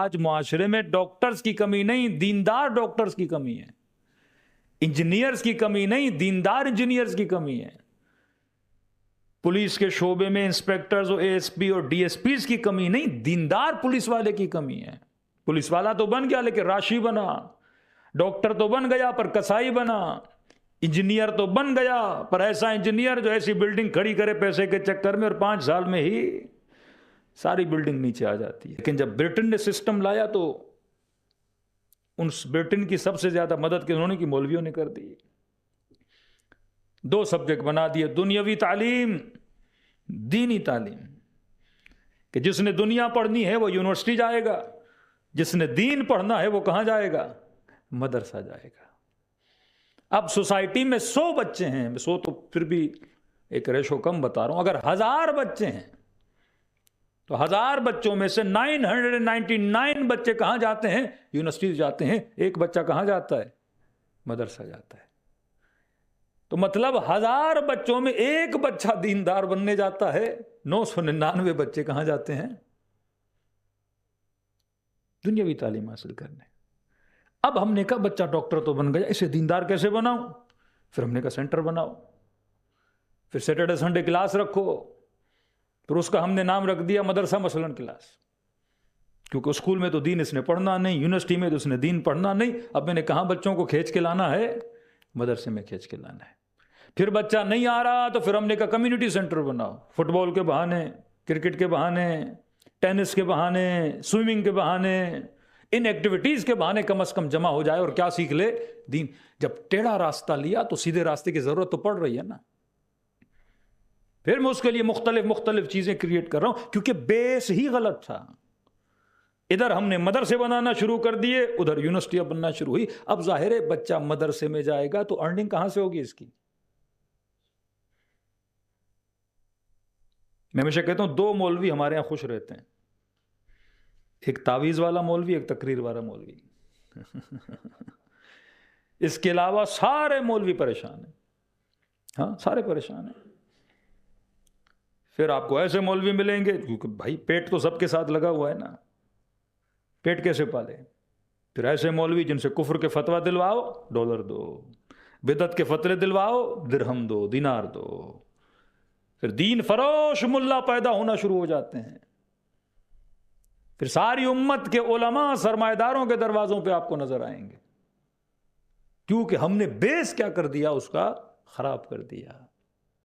آج معاشرے میں ڈاکٹرز کی کمی نہیں، دیندار ڈاکٹرز کی کمی ہے، انجینئرز کی کمی نہیں، دیندار انجینئرز کی کمی ہے، پولیس کے شعبے میں انسپیکٹرز اور اے ایس پی اور ڈی ایس پیز کی کمی نہیں، دیندار پولیس والے کی کمی ہے۔ پولیس والا تو بن گیا لیکن راشی بنا، ڈاکٹر تو بن گیا پر کسائی بنا، انجینئر تو بن گیا پر ایسا انجینئر جو ایسی بلڈنگ کھڑی کرے پیسے کے چکر میں اور 5 سال میں ہی ساری بلڈنگ نیچے آ جاتی ہے۔ لیکن جب برٹن نے سسٹم لایا تو ان برٹن کی سب سے زیادہ مدد کے انہوں نے کی مولویوں نے کر دی۔ 2 سبجیکٹ بنا دیے، دنیاوی تعلیم، دینی تعلیم، کہ جس نے دنیا پڑھنی ہے وہ یونیورسٹی جائے گا، جس نے دین پڑھنا ہے وہ کہاں جائے گا؟ مدرسہ جائے گا۔ اب سوسائٹی میں 100 بچے ہیں، 100 تو پھر بھی ایک ریشو کم بتا رہا ہوں، اگر 1000 بچے ہیں تو 1000 بچوں میں سے 999 بچے کہاں جاتے ہیں؟ یونیورسٹی جاتے ہیں، ایک بچہ کہاں جاتا ہے؟ مدرسہ جاتا ہے۔ تو مطلب 1000 بچوں میں ایک بچہ دیندار بننے جاتا ہے، 999 بچے کہاں جاتے ہیں؟ دنیاوی تعلیم حاصل کرنے۔ اب ہم نے کہا بچہ ڈاکٹر تو بن گیا، اسے دیندار کیسے بناؤں؟ پھر ہم نے کہا سینٹر بناؤ، پھر سیٹرڈے سنڈے کلاس رکھو، پھر اس کا ہم نے نام رکھ دیا مدرسہ مثلاً کلاس، کیونکہ اسکول میں تو دین اس نے پڑھنا نہیں، یونیورسٹی میں تو اس نے دین پڑھنا نہیں۔ اب میں نے کہاں بچوں کو کھینچ کے لانا ہے؟ مدرسے میں کھینچ کے لانا ہے۔ پھر بچہ نہیں آ رہا تو پھر ہم نے کہا کمیونٹی سینٹر بناؤ، فٹ بال کے بہانے، کرکٹ کے بہانے، ٹینس کے بہانے، سوئمنگ کے بہانے، ان ایکٹیویٹیز کے بہانے کم از کم جمع ہو جائے اور کیا سیکھ لے؟ دین۔ جب ٹیڑھا راستہ لیا تو سیدھے راستے کی ضرورت تو پڑ رہی ہے نا۔ پھر میں اس کے لیے مختلف چیزیں کریٹ کر رہا ہوں کیونکہ بیس ہی غلط تھا۔ ادھر ہم نے مدرسے بنانا شروع کر دیے، ادھر یونیورسٹیاں بننا شروع ہوئی۔ اب ظاہر ہے بچہ مدرسے میں جائے گا تو ارننگ کہاں سے ہوگی اس کی؟ میں ہمیشہ کہتا ہوں 2 مولوی ہمارے ہاں خوش رہتے ہیں، ایک تعویذ والا مولوی، ایک تقریر والا مولوی۔ اس کے علاوہ سارے مولوی پریشان ہیں، ہاں سارے پریشان ہیں۔ پھر آپ کو ایسے مولوی ملیں گے کیونکہ بھائی پیٹ تو سب کے ساتھ لگا ہوا ہے نا، پیٹ کیسے پالے؟ پھر ایسے مولوی جن سے کفر کے فتویٰ دلواؤ $1 دو، بدعت کے فتوے دلواؤ درہم دو، دینار دو۔ پھر دین فروش ملا پیدا ہونا شروع ہو جاتے ہیں۔ پھر ساری امت کے علماء سرمایہ داروں کے دروازوں پہ آپ کو نظر آئیں گے، کیونکہ ہم نے بیس کیا کر دیا؟ اس کا خراب کر دیا۔